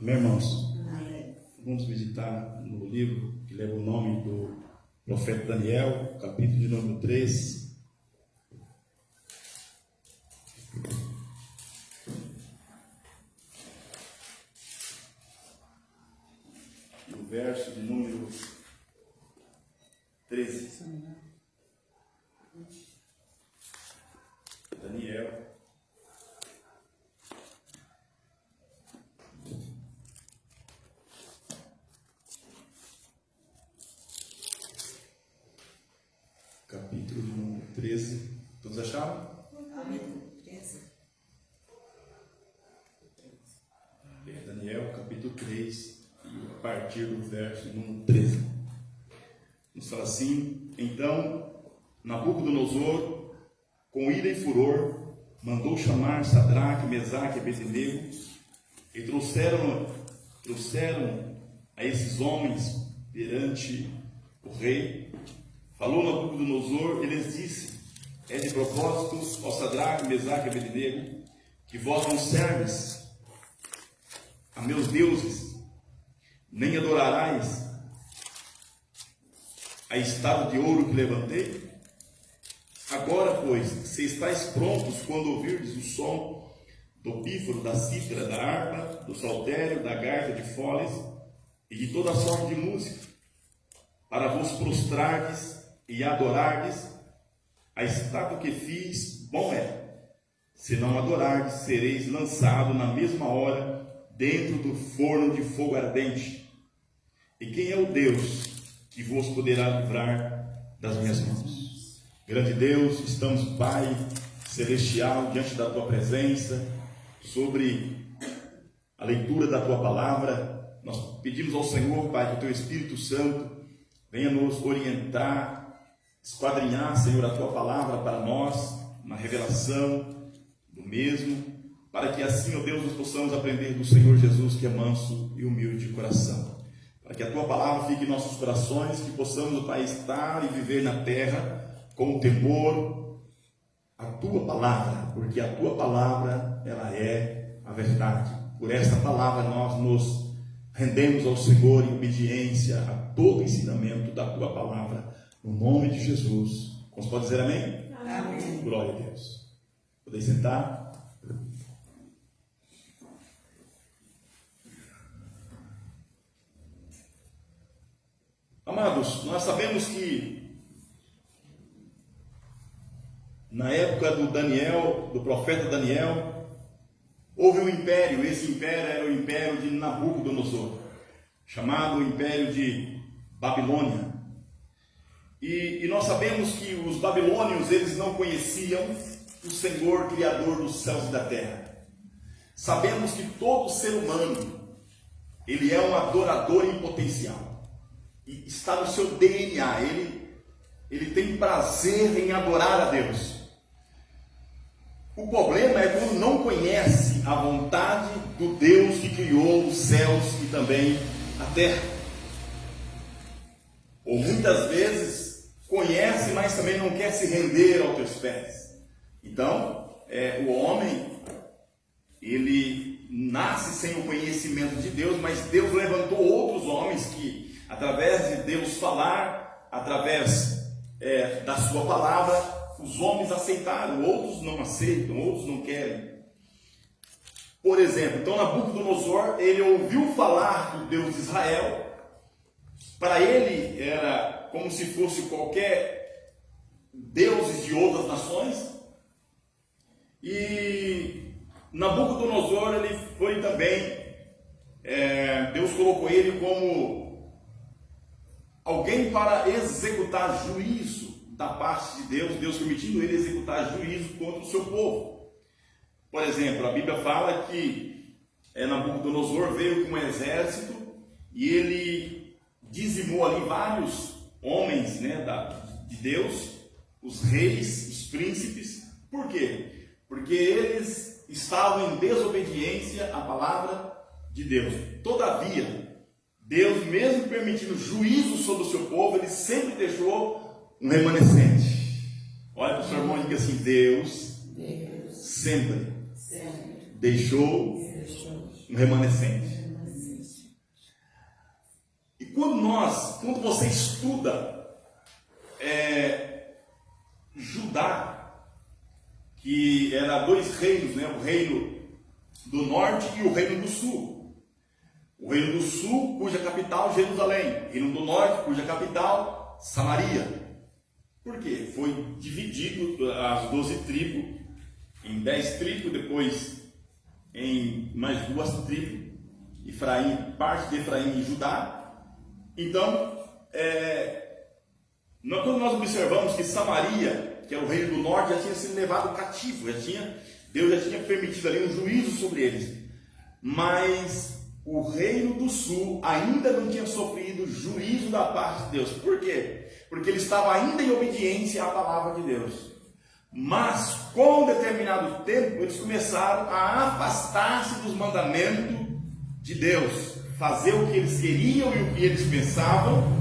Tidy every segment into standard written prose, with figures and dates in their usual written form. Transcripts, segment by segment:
Amém, irmãos? Amém. Vamos meditar no livro que leva o nome do profeta Daniel, capítulo de número 3. No verso de número 13. Daniel. Capítulo de número 13. Todos acharam? Capítulo 13. Daniel, capítulo 3, e a partir do verso número 13. Nos fala assim: então, Nabucodonosor, com ira e furor, mandou chamar Sadraque, Mesaque e Abednego, e trouxeram a esses homens perante o rei. Falou Nabucodonosor, ele lhes disse: é de propósito, ó Sadraque, Mesaque e Abednego, que vós não serves a meus deuses, nem adorarais a estátua de ouro que levantei? Agora, pois, se estáis prontos quando ouvirdes o som do pífaro, da cítara, da harpa, do saltério, da gaita de foles e de toda sorte de música, para vos prostrardes e adorardes a estátua que fiz, bom é. Se não adorardes, sereis lançado na mesma hora dentro do forno de fogo ardente. E quem é o Deus que vos poderá livrar das minhas mãos? Grande Deus, estamos, Pai Celestial, diante da Tua presença, sobre a leitura da Tua palavra. Nós pedimos ao Senhor, Pai, que o Teu Espírito Santo venha nos orientar, esquadrinhar, Senhor, a Tua palavra para nós, uma revelação do mesmo, para que assim, ó Deus, nós possamos aprender do Senhor Jesus, que é manso e humilde de coração. Para que a Tua palavra fique em nossos corações, que possamos, Pai, estar e viver na terra com temor a Tua palavra, porque a Tua palavra, ela é a verdade. Por esta palavra nós nos rendemos ao Senhor em obediência a todo ensinamento da Tua palavra, no nome de Jesus. Você pode dizer amém? Amém. Glória a Deus. Podem sentar? Amados, nós sabemos que na época do Daniel, do profeta Daniel, houve um império. Esse império era o império de Nabucodonosor, chamado Império de Babilônia. E nós sabemos que os babilônios, eles não conheciam o Senhor Criador dos céus e da terra. Sabemos que todo ser humano, ele é um adorador em potencial. E está no seu DNA, ele tem prazer em adorar a Deus. O problema é quando não conhece a vontade do Deus que criou os céus e também a terra. Ou muitas vezes conhece, mas também não quer se render aos teus pés. Então, o homem, ele nasce sem o conhecimento de Deus, mas Deus levantou outros homens que, através de Deus falar, através da sua palavra, os homens aceitaram, outros não aceitam, outros não querem. Por exemplo, então Nabucodonosor, ele ouviu falar do Deus de Israel. Para ele era como se fosse qualquer deuses de outras nações. E Nabucodonosor, ele foi também, Deus colocou ele como alguém para executar juízo da parte de Deus, Deus permitindo ele executar juízo contra o seu povo. Por exemplo, a Bíblia fala que Nabucodonosor veio com um exército e ele dizimou ali vários homens, de Deus, os reis, os príncipes. Por quê? Porque eles estavam em desobediência à palavra de Deus. Todavia, Deus, mesmo permitindo juízo sobre o seu povo, ele sempre deixou um remanescente. Olha para o seu irmão e diga assim: Deus sempre deixou um remanescente. quando você estuda Judá, que era dois reinos, né? O reino do norte e o reino do sul. O reino do sul, cuja capital Jerusalém. O reino do norte, cuja capital Samaria. Por quê? Foi dividido as 12 tribos em 10 tribos, depois em mais 2 tribos, Efraim, parte de Efraim e Judá. Então, quando nós observamos que Samaria, que é o reino do norte, já tinha sido levado cativo, Deus já tinha permitido ali um juízo sobre eles, mas o reino do sul ainda não tinha sofrido juízo da parte de Deus. Por quê? Porque ele estava ainda em obediência à palavra de Deus. Mas, com um determinado tempo, eles começaram a afastar-se dos mandamentos de Deus, fazer o que eles queriam e o que eles pensavam.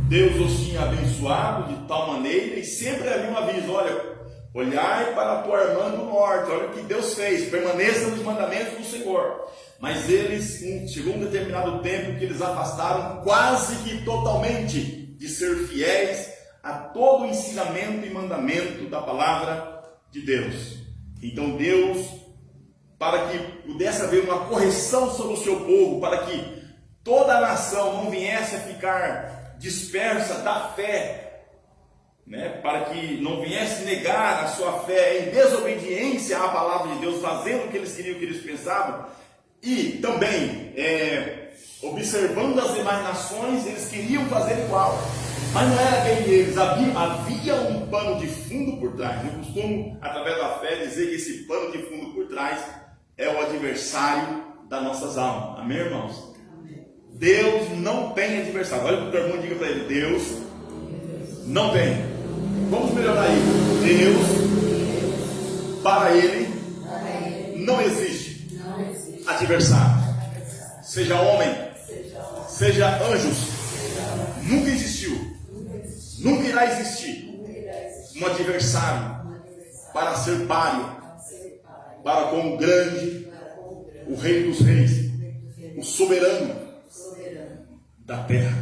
Deus os tinha abençoado de tal maneira, e sempre havia um aviso: olha, olhai para a tua irmã do norte, olha o que Deus fez, permaneça nos mandamentos do Senhor. Mas eles, chegou um determinado tempo que eles afastaram quase que totalmente de ser fiéis a todo o ensinamento e mandamento da palavra de Deus. Então Deus, para que pudesse haver uma correção sobre o seu povo, para que toda a nação não viesse a ficar dispersa da fé, né? Para que não viesse negar a sua fé em desobediência à palavra de Deus, fazendo o que eles queriam, o que eles pensavam, e também observando as demais nações, eles queriam fazer igual, mas não era bem eles, havia um pano de fundo por trás. Eu costumo, através da fé, dizer que esse pano de fundo por trás é o adversário das nossas almas. Amém, irmãos? Amém. Deus não tem adversário. Olha para o teu irmão e diga para ele: Deus não tem. Vamos melhorar isso. Deus, para ele, não existe adversário. Seja homem, seja anjos, nunca existiu, nunca irá existir um adversário para ser páreo para com o grande, o Rei dos Reis, o soberano da terra,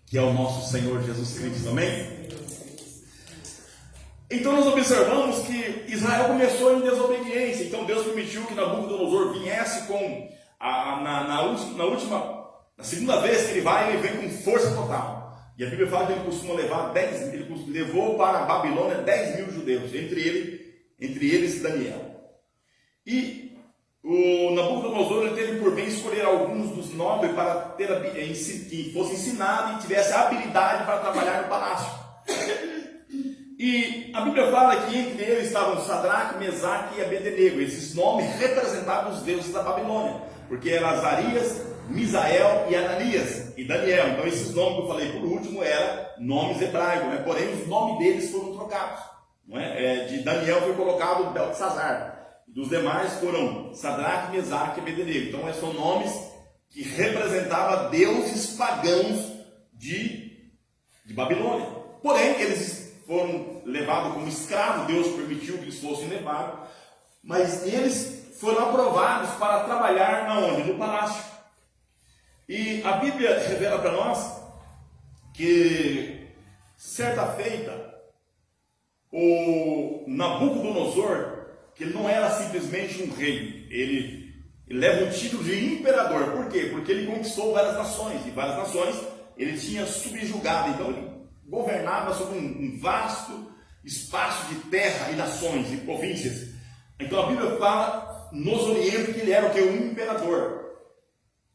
que é o nosso Senhor Jesus Cristo. Amém? Então nós observamos que Israel começou em desobediência. Então Deus permitiu que Nabucodonosor viesse com na segunda vez que ele vem com força total. E a Bíblia fala que ele costuma levar ele levou para a Babilônia 10.000 judeus, entre eles Daniel. E o Nabucodonosor ele teve por bem escolher alguns dos nobres para que fosse ensinado e tivesse habilidade para trabalhar no palácio. E a Bíblia fala que entre eles estavam Sadraque, Mesaque e Abednego. Esses nomes representavam os deuses da Babilônia, porque eram Azarias, Misael e Ananias e Daniel. Então esses nomes que eu falei por último eram nomes hebraicos, né? Porém os nomes deles foram trocados, não é? De Daniel foi colocado Beltesazar, dos demais foram Sadraque, Mesaque e Abednego. Então são nomes que representavam deuses pagãos de Babilônia. Porém eles foram levados como escravos, Deus permitiu que eles fossem levados, mas eles foram aprovados para trabalhar na onde? No palácio. E a Bíblia revela para nós que certa feita o Nabucodonosor, que ele não era simplesmente um rei, ele leva o título de imperador. Por quê? Porque ele conquistou várias nações, e várias nações ele tinha subjugado. Então ele governava sobre um vasto espaço de terra e nações e províncias. Então a Bíblia fala, nos orienta, que ele era o que? Um imperador.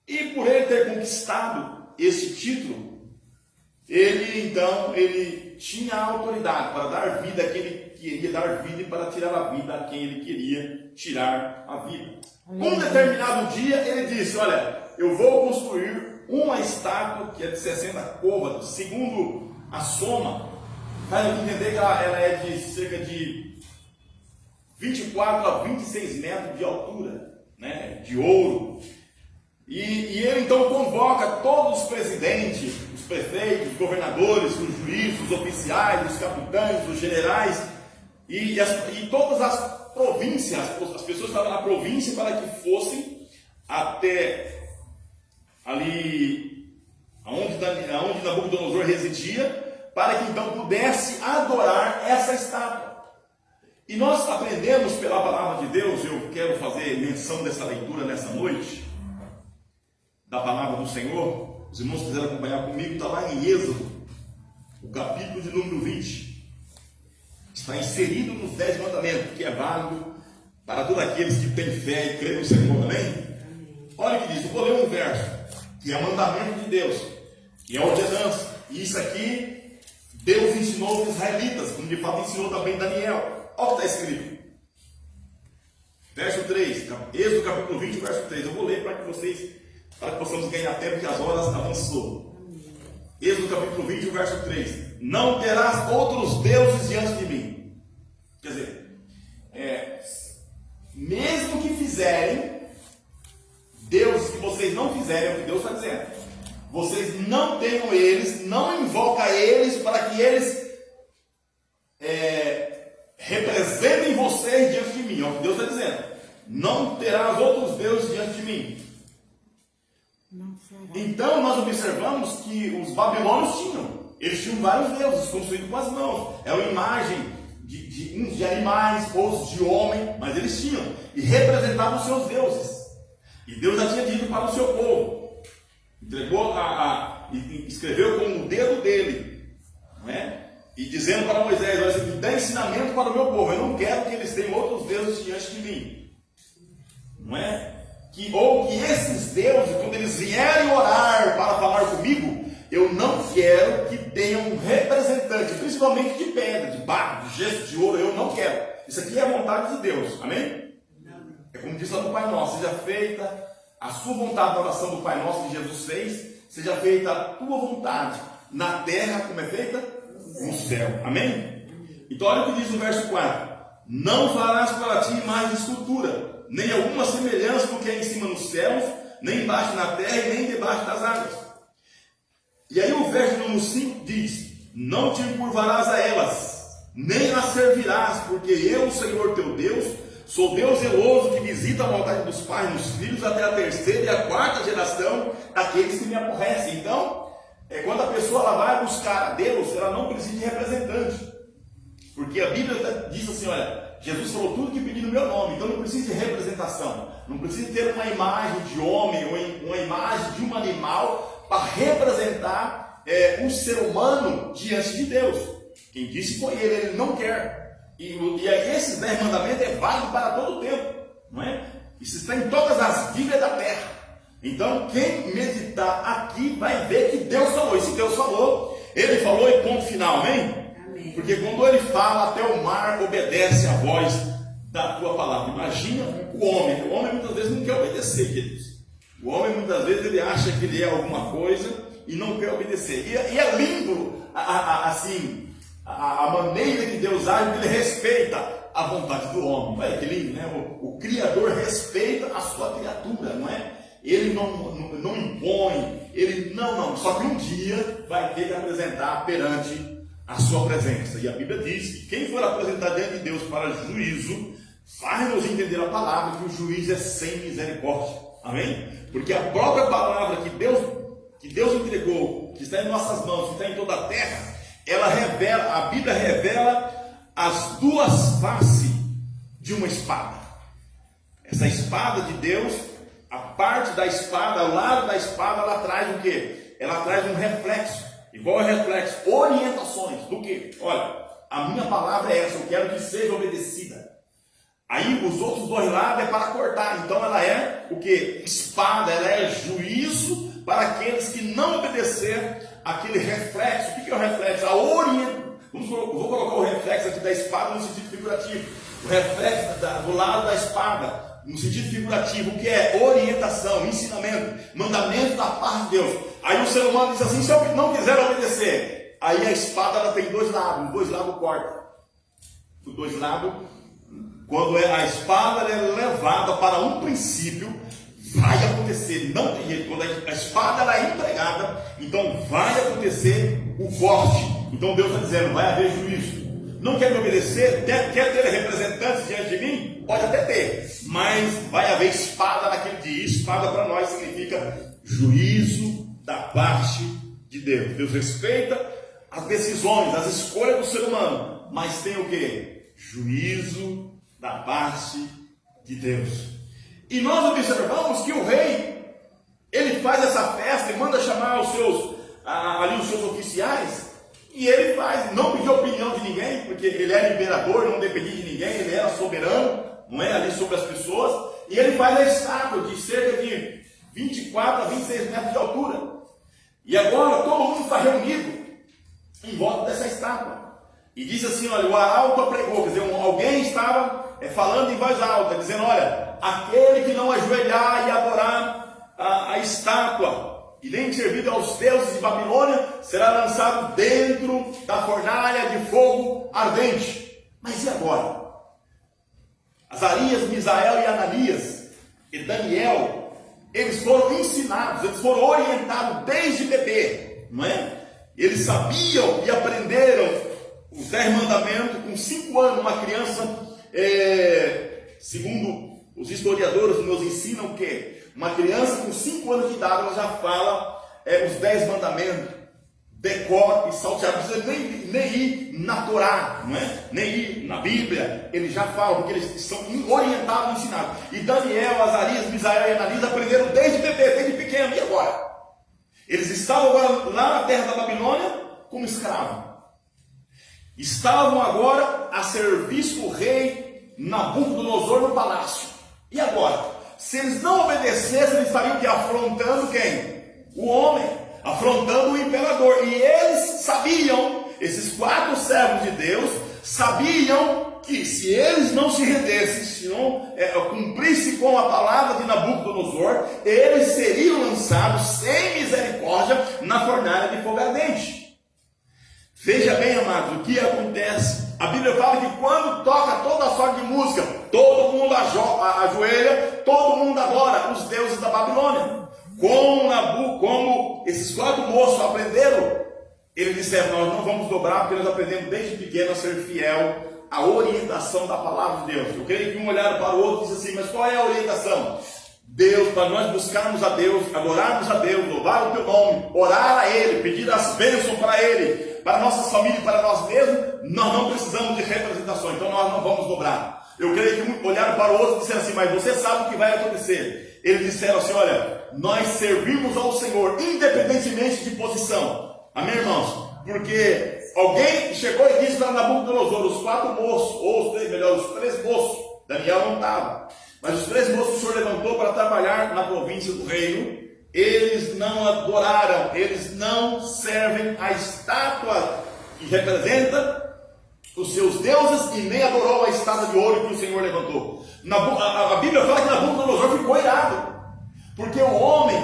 E por ele ter conquistado esse título, ele tinha a autoridade para dar vida a quem ele queria dar vida e para tirar a vida a quem ele queria tirar a vida. Um determinado dia ele disse: olha, eu vou construir uma estátua que é de 60 côvados, segundo a soma, faz entender que ela é de cerca de 24 a 26 metros de altura, né, de ouro. E ele então convoca todos os presidentes, os prefeitos, os governadores, os juízes, os oficiais, os capitães, os generais e todas as províncias, as pessoas que estavam na província, para que fossem até ali aonde Nabucodonosor residia, para que então pudesse adorar essa estátua. E nós aprendemos pela palavra de Deus, eu quero fazer menção dessa leitura nessa noite, da palavra do Senhor. Os irmãos quiserem acompanhar comigo, está lá em Êxodo, o capítulo de número 20. Está inserido nos 10 mandamentos, que é válido para todos aqueles que têm fé e creem no Senhor, amém? Olha o que diz, eu vou ler um verso, que é mandamento de Deus, que é ordenança. E isso aqui, Deus ensinou os israelitas, como de fato ensinou também Daniel. Olha o que está escrito. Verso 3, Êxodo capítulo 20, verso 3. Eu vou ler para que possamos ganhar tempo, porque as horas avançou. Êxodo capítulo 20, verso 3. Não terás outros deuses diante de mim. Quer dizer, mesmo que fizerem, deuses que vocês não fizerem, é o que Deus está dizendo. Vocês não tenham eles, não invoca eles para que eles representem vocês diante de mim. É o que Deus está dizendo. Não terás outros deuses diante de mim. Então nós observamos que os babilônios tinham. Eles tinham vários deuses construídos com as mãos. É uma imagem uns de animais, outros de homem, mas eles tinham. E representavam os seus deuses. E Deus já tinha dito para o seu povo. Entregou e escreveu com o dedo dele. Não é? E dizendo para Moisés: olha, isso aqui dá ensinamento para o meu povo. Eu não quero que eles tenham outros deuses diante de mim. Não é? Ou que esses deuses, quando eles vierem orar para falar comigo, eu não quero que tenham um representante, principalmente de pedra, de barro, de gesso, de ouro. Eu não quero. Isso aqui é a vontade de Deus. Amém? É como diz lá no Pai Nosso: seja feita a sua vontade na oração do Pai Nosso que Jesus fez, seja feita a tua vontade na terra, como é feita no céu. Amém? Então olha o que diz no verso 4: não farás para ti imagem de escultura, nem alguma semelhança do que é em cima nos céus, nem embaixo na terra e nem debaixo das águas. E aí o verso número 5 diz: não te encurvarás a elas, nem as servirás, porque eu, Senhor teu Deus, sou Deus zeloso, que visita a maldade dos pais nos filhos até a terceira e a quarta geração daqueles que me aborrecem. Então, quando a pessoa ela vai buscar a Deus, ela não precisa de representante, porque a Bíblia diz assim: olha, Jesus falou tudo que pediu no meu nome, então não precisa de representação, não precisa ter uma imagem de homem ou uma imagem de um animal para representar um ser humano diante de Deus. Quem disse foi ele não quer. E aí esses 10 mandamentos é válido para todo o tempo, não é? Isso está em todas as Bíblias da terra. Então quem meditar aqui vai ver que Deus falou. E se Deus falou, ele falou e ponto final, amém? Porque quando ele fala, até o mar obedece a voz da tua palavra. Imagina o homem muitas vezes não quer obedecer, queridos. O homem muitas vezes ele acha que ele é alguma coisa e não quer obedecer. E é lindo assim a maneira que Deus age, porque ele respeita a vontade do homem. Olha que lindo, né? O Criador respeita a sua criatura, não é? Ele não impõe, ele não. Só que um dia vai ter que apresentar perante a sua presença. E a Bíblia diz que quem for apresentado diante de Deus para juízo, faz-nos entender a palavra que o juiz é sem misericórdia. Amém? Porque a própria palavra que Deus entregou, que está em nossas mãos, que está em toda a terra, ela revela, a Bíblia revela as duas faces de uma espada. Essa espada de Deus, a parte da espada, ao lado da espada, ela traz o quê? Ela traz um reflexo. E qual é o reflexo? Orientações do quê? Olha, a minha palavra é essa, eu quero que seja obedecida. Aí os outros dois lados é para cortar. Então ela é o quê? Espada, ela é juízo para aqueles que não obedecer aquele reflexo. O que é o reflexo? A orientação. Vou colocar o reflexo aqui da espada no sentido figurativo. O reflexo do lado da espada, no sentido figurativo, o que é? Orientação, ensinamento, mandamento da parte de Deus. Aí o ser humano diz assim: se eu não quiser obedecer, aí a espada ela tem dois lados corta. Os dois lados, quando a espada ela é levada para um princípio, vai acontecer, não tem jeito. Quando a espada ela é empregada, então vai acontecer o corte. Então Deus está dizendo: vai haver juízo. Não quer me obedecer? Quer ter representantes diante de mim? Pode até ter, mas vai haver espada naquele dia. Espada para nós significa juízo da parte de Deus. Deus respeita as decisões, as escolhas do ser humano, mas tem o quê? Juízo da parte de Deus. E nós observamos que o rei, ele faz essa festa e manda chamar os seus oficiais, e ele faz, não pediu opinião de ninguém, porque ele era imperador, não dependia de ninguém, ele era soberano, não é, ali sobre as pessoas, e ele faz a estátua de cerca de 24 a 26 metros de altura. E agora todo mundo está reunido em volta dessa estátua. E diz assim, olha, o arauto apregou, quer dizer, alguém estava falando em voz alta, dizendo, olha, aquele que não ajoelhar e adorar a estátua, e nem servido aos deuses de Babilônia, será lançado dentro da fornalha de fogo ardente. Mas e agora? Azarias, Misael e Ananias e Daniel, eles foram ensinados, eles foram orientados desde bebê, não é? Eles sabiam e aprenderam os 10 mandamentos com 5 anos. Uma criança, segundo os historiadores nos ensinam que uma criança com 5 anos de idade, ela já fala os 10 mandamentos, decora e salteado, não precisa nem ir na Torá, não é? Nem ir na Bíblia, ele já fala, porque eles são orientados e ensinados. E Daniel, Azarias, Misael e Ananias aprenderam desde bebê, desde pequeno. E agora? Eles estavam agora lá na terra da Babilônia como escravos. Estavam agora a serviço do rei Nabucodonosor no palácio. E agora? Se eles não obedecessem, eles estariam que afrontando quem? O homem, afrontando o imperador. E eles sabiam, esses 4 servos de Deus, sabiam que se eles não se rendessem, se não cumprissem com a palavra de Nabucodonosor, eles seriam lançados sem misericórdia na fornalha de fogo ardente. Veja bem, amados, o que acontece. A Bíblia fala que quando toca toda a sorte de música, todo mundo ajoelha, todo mundo adora os deuses da Babilônia. Como esses 4 moços aprenderam, eles disseram, nós não vamos dobrar, porque nós aprendemos desde pequeno a ser fiel à orientação da palavra de Deus. Eu creio que um olhar para o outro e disse assim, mas qual é a orientação? Deus, para nós buscarmos a Deus, adorarmos a Deus, louvar o teu nome, orar a Ele, pedir as bênçãos para Ele, para nossas famílias, para nós mesmos, nós não precisamos de representação, então nós não vamos dobrar. Eu creio que um olharam para o outro e disseram assim, mas você sabe o que vai acontecer. Eles disseram assim, olha, nós servimos ao Senhor, independentemente de posição. Amém, irmãos? Porque alguém chegou e disse para Nabucodonosor, os 4 moços, ou os 3 moços, Daniel não estava, mas os 3 moços o Senhor levantou para trabalhar na província do reino. Eles não adoraram, eles não servem a estátua que representa os seus deuses e nem adorou a estátua de ouro que o Senhor levantou. A Bíblia fala que Nabucodonosor ficou irado, porque o homem,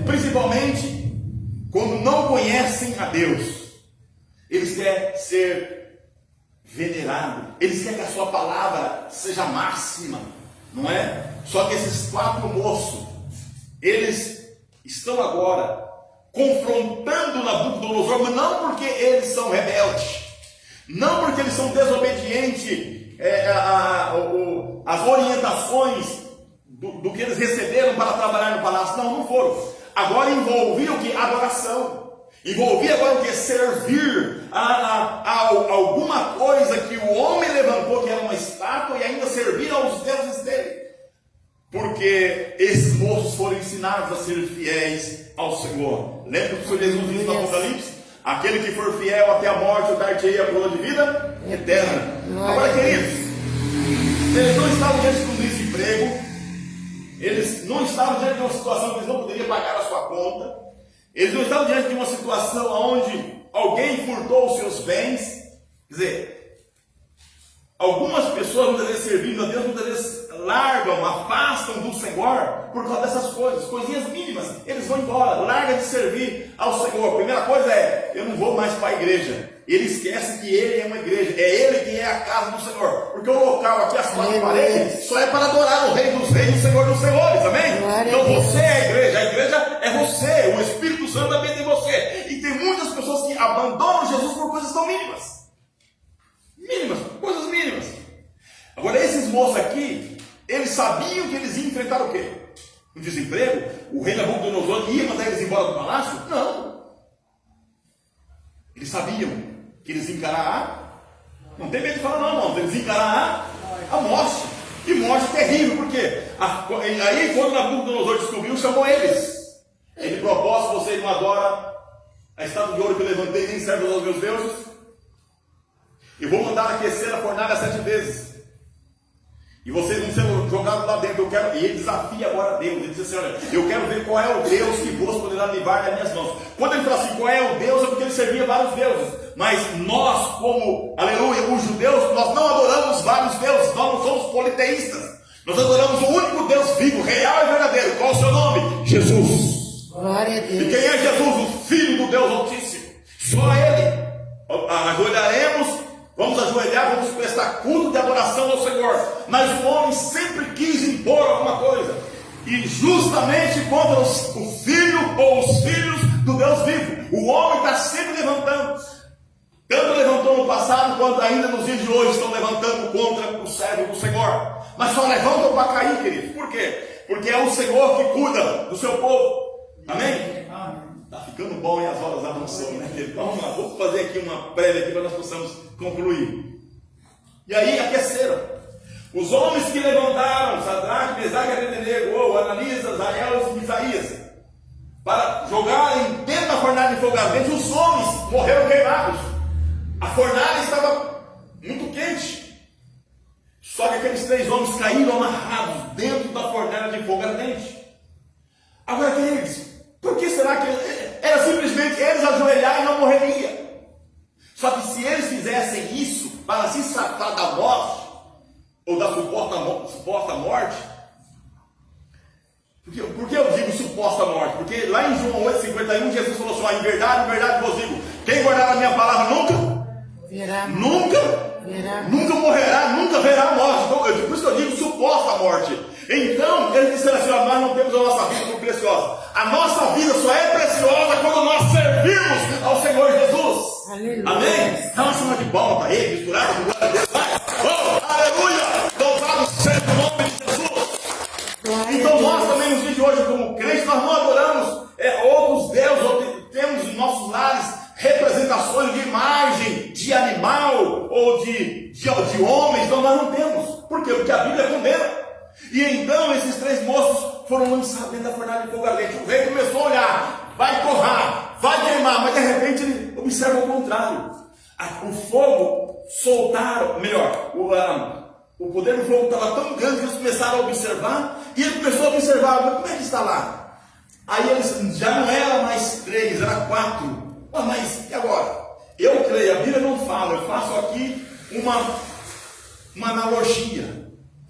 principalmente quando não conhecem a Deus, eles querem ser venerados, eles querem que a sua palavra seja máxima, não é? Só que esses 4 moços, eles estão agora confrontando Nabucodonosor, mas não porque eles são rebeldes, não porque eles são desobedientes às orientações do que eles receberam para trabalhar no palácio. Não foram. Agora envolvia o que? Adoração. Envolvia agora o que? Servir a alguma coisa que o homem levantou, que era uma estátua, e ainda servir aos deuses dele. Porque esses moços foram ensinados a ser fiéis ao Senhor. Lembra que o Senhor Jesus disse no Apocalipse? Aquele que for fiel até a morte, eu dar-te-ei a coroa de vida eterna. Agora, queridos, eles não estavam diante de um desemprego, eles não estavam diante de uma situação que eles não poderiam pagar a sua conta, eles não estavam diante de uma situação onde alguém furtou os seus bens. Quer dizer, algumas pessoas, muitas vezes servindo a Deus, muitas vezes largam, afastam do Senhor por causa dessas coisas, coisinhas mínimas. Eles vão embora, larga de servir ao Senhor. A primeira coisa é, eu não vou mais para a igreja. Ele esquece que ele é uma igreja, é ele que é a casa do Senhor, porque o local aqui, as 4 paredes, só é para adorar o Rei dos Reis, o Senhor dos Senhores, amém? Então você é a igreja é você, o Espírito Santo habita em você. E tem muitas pessoas que abandonam Jesus por coisas tão mínimas, coisas mínimas. Agora esses moços aqui, eles sabiam que eles iam enfrentar o quê? um desemprego, o rei Nabucodonosor ia mandar eles embora do palácio? Não. Eles sabiam que eles encararão, não tem medo de falar não, irmãos, eles encararão a morte. E morte terrível, por quê? Aí quando Nabucodonosor descobriu, chamou eles. Ele propôs: se vocês não adoram a estátua de ouro que eu levantei, nem servem aos meus deuses, eu vou mandar aquecer a fornalha 7 vezes. E vocês vão ser jogados lá dentro. E ele desafia agora Deus. Ele diz assim: olha, eu quero ver qual é o Deus que vos poderá livrar das minhas mãos. Quando ele fala assim, qual é o Deus, é porque ele servia vários deuses. Mas nós, como, aleluia, os judeus, nós não adoramos vários deuses. Nós não somos politeístas. Nós adoramos o único Deus vivo, real e verdadeiro. Qual é o seu nome? Jesus. Glória a Deus. E quem é Jesus? O Filho do Deus Altíssimo. Só a Ele ajoelharemos, vamos ajoelhar, vamos prestar culto de adoração ao Senhor. Mas o homem sempre quis impor alguma coisa, e justamente contra o Filho ou os filhos do Deus vivo. O homem está sempre levantando. Tanto levantou no passado, quanto ainda nos dias de hoje estão levantando contra o servo do Senhor. Mas só levantam para cair, queridos. Por quê? Porque é o Senhor que cuida do seu povo. Amém? Está ficando bom e as horas avançam, né, querido? Vamos lá, vou fazer aqui uma prévia aqui para nós possamos concluir. E aí aqueceram. Os homens que levantaram, Sadraque, Mesaque e Abednego, ou Ananias, Azael e Misaías, para jogarem dentro da fornalha de fogo ardente, os homens morreram queimados. A fornalha estava muito quente. Só que aqueles 3 homens caíram amarrados dentro da fornalha de fogo ardente. Agora, queridos, por que será que era simplesmente eles ajoelhar e não morreriam? Só que se eles fizessem isso para se safar da morte, ou da suposta morte, por que eu digo suposta morte? Porque lá em João 8,51, Jesus falou assim: em verdade vos digo, quem guardar a minha palavra nunca morrerá, nunca verá a morte. Então, por isso que eu digo suposta morte. Então, eles disseram assim: nós não temos a nossa vida como preciosa. A nossa vida só é preciosa quando nós servimos ao Senhor Jesus. Aleluia. Amém? Dá uma chama de palma para ele, misturada com glória a Deus. Oh, aleluia! Louvado seja o nome de Jesus. Então, nós também nos dias de hoje, como crentes, nós não adoramos outros deuses, ou temos em nossos lares representações de imagem de animal ou de homens. Então, nós não temos. Por quê? Porque a Bíblia condena. E então esses 3 moços foram lançados dentro da fornalha de fogo ardente. O rei começou a olhar, vai torrar, vai queimar, mas de repente ele observa o contrário. O fogo o poder do fogo estava tão grande que eles começaram a observar, e ele começou a observar: mas como é que está lá? Aí eles, já não era mais 3, era 4. Mas e agora? Eu creio, a Bíblia não fala, eu faço aqui uma analogia.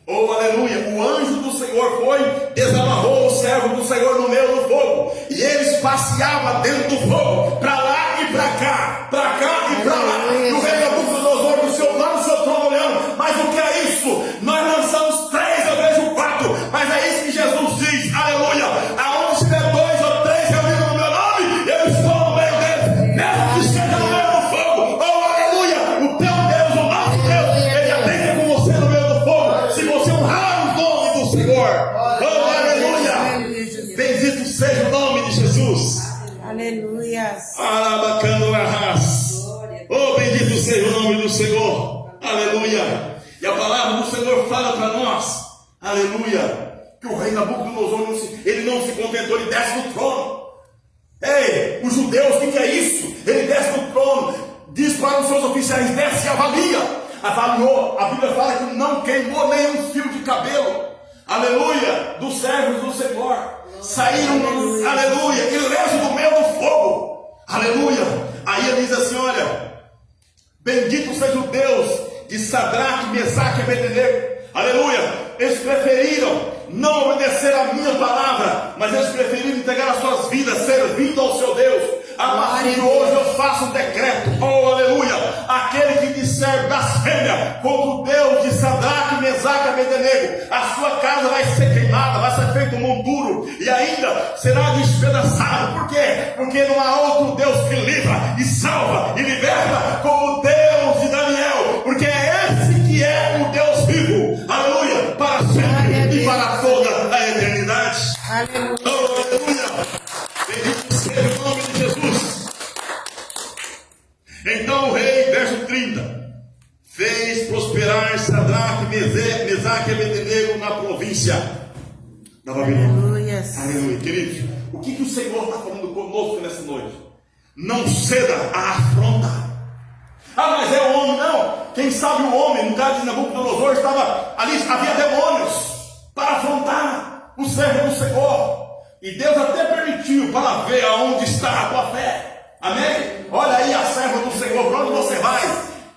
Oh, aleluia, o anjo do Senhor foi, desamarrou o servo do Senhor no meio do fogo, e eles passeavam dentro do fogo, para lá e para cá e para lá, e o rei Nabucodonosor lá no seu trono olhando: mas o que é isso? Nós lançamos 3, eu vejo 4, mas é isso que Jesus diz, aleluia: aonde estiver 2 ou 3 reunidos no meu nome, eu estou no meio deles, mesmo que esteja no meio do fogo. Oh, aleluia, o teu Deus, o nosso Deus, ele atende com você no meio do fogo, se você honrar o nome do Senhor. Oh, aleluia, bendito seja o nome de Jesus. Aleluia. Oh, bendito seja o nome do Senhor. Aleluia. E a palavra do Senhor fala para nós, aleluia, que o rei Nabucodonosor ele não se contentou, ele desce do trono. Ei, os judeus, o que é isso? Ele desce do trono, diz para os seus oficiais: desce e avalia. Avaliou, a Bíblia fala que não queimou nenhum fio de cabelo, aleluia, dos servos do Senhor. Saíram, aleluia, ilesos do meio do fogo, aleluia. Aí ele diz assim: olha, bendito seja o Deus de Sadraque, Mesaque e Abednego, aleluia. Eles preferiram não obedecer a minha palavra, mas eles preferiram entregar as suas vidas servindo ao seu Deus. A partir de hoje eu faço um decreto, oh aleluia, aquele que disser blasfêmia contra o Deus de Sadraque, Mesaque e Abednego, a sua casa vai ser queimada, vai ser feito um monturo e ainda será despedaçado. Por quê? Porque não há outro Deus que livra e salva e liberta como o Deus de Daniel, porque é esse que é o Deus vivo, aleluia, para sempre e para toda a eternidade. Aleluia. Oh, aleluia! Bendito seja o nome de Jesus. Então o rei, verso 30, fez prosperar Sadraque, Mesaque e Abednego na província da Babilônia. Aleluia. Aleluia, queridos. O que o Senhor está falando conosco nessa noite? Não ceda à afronta. Ah, mas é o homem, não. Quem sabe o homem, no caso de Nabucodonosor, estava ali, havia demônios para afrontar o servo do Senhor. E Deus até permitiu para ver aonde está a tua fé. Amém? Olha aí a serva do Senhor, para onde você vai?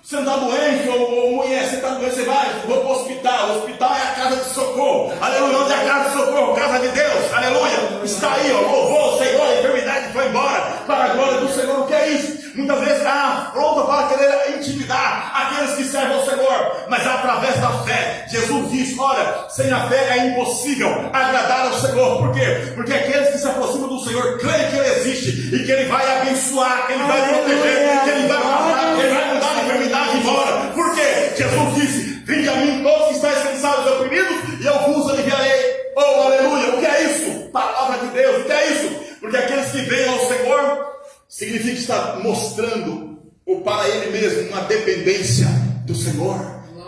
Você está doente, ou mulher, você está doente, você vai, vou para o hospital. O hospital é a casa de socorro. Aleluia, onde é a casa de socorro? Casa de Deus, aleluia. Está aí, ó, louvou o Senhor, a enfermidade foi embora, para a glória do Senhor. O que é isso? Muitas vezes há afronta para querer intimidar aqueles que servem ao Senhor, mas através da fé. Jesus diz: olha, sem a fé é impossível agradar ao Senhor. Por quê? Porque aqueles que se aproximam do Senhor creem que Ele existe e que Ele vai abençoar, que Ele vai proteger, que Ele vai matar, que Ele vai mandar a enfermidade embora. Por quê? Jesus disse: vinde a mim todos que estáis cansados e oprimidos, e eu vos aliviarei. Oh, aleluia! O que é isso? Palavra de Deus. O que é isso? Porque aqueles que vêm ao Senhor significa estar mostrando para Ele mesmo uma dependência do Senhor.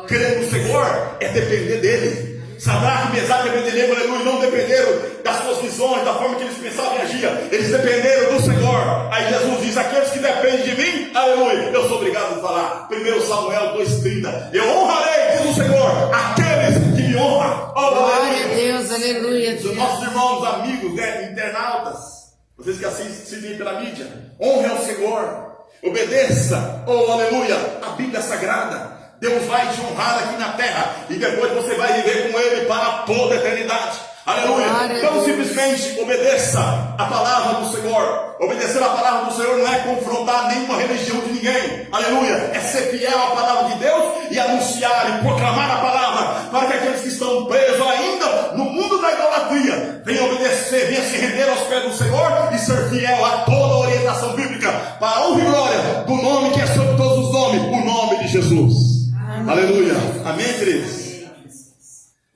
Crer no Senhor é depender dEle. Sadraque, Mesaque e Abednego, aleluia, não dependeram das suas visões, da forma que eles pensavam e agiam. Eles dependeram do Senhor. Aí Jesus diz: aqueles que dependem de mim, aleluia, eu sou obrigado a falar. 1 Samuel 2,30, eu honrarei, diz o Senhor, aqueles que me honram. Oh, Glória a Deus, aleluia. Os nossos irmãos, amigos, internautas, vocês que assistem pela mídia, honre ao Senhor, obedeça, oh aleluia, a Bíblia Sagrada. Deus vai te honrar aqui na terra, e depois você vai viver com Ele para toda a eternidade. Aleluia. Então simplesmente obedeça a palavra do Senhor. Obedecer a palavra do Senhor não é confrontar nenhuma religião de ninguém. Aleluia. É ser fiel à palavra de Deus e anunciar e proclamar a palavra, para que aqueles que estão presos ainda no mundo da idolatria venham obedecer, venham se render aos pés do Senhor e ser fiel a toda a orientação bíblica, para a honra e glória do nome que é sobre todos os nomes, o nome de Jesus. Amém. Aleluia. Amém, queridos?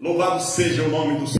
Louvado seja o nome do Senhor.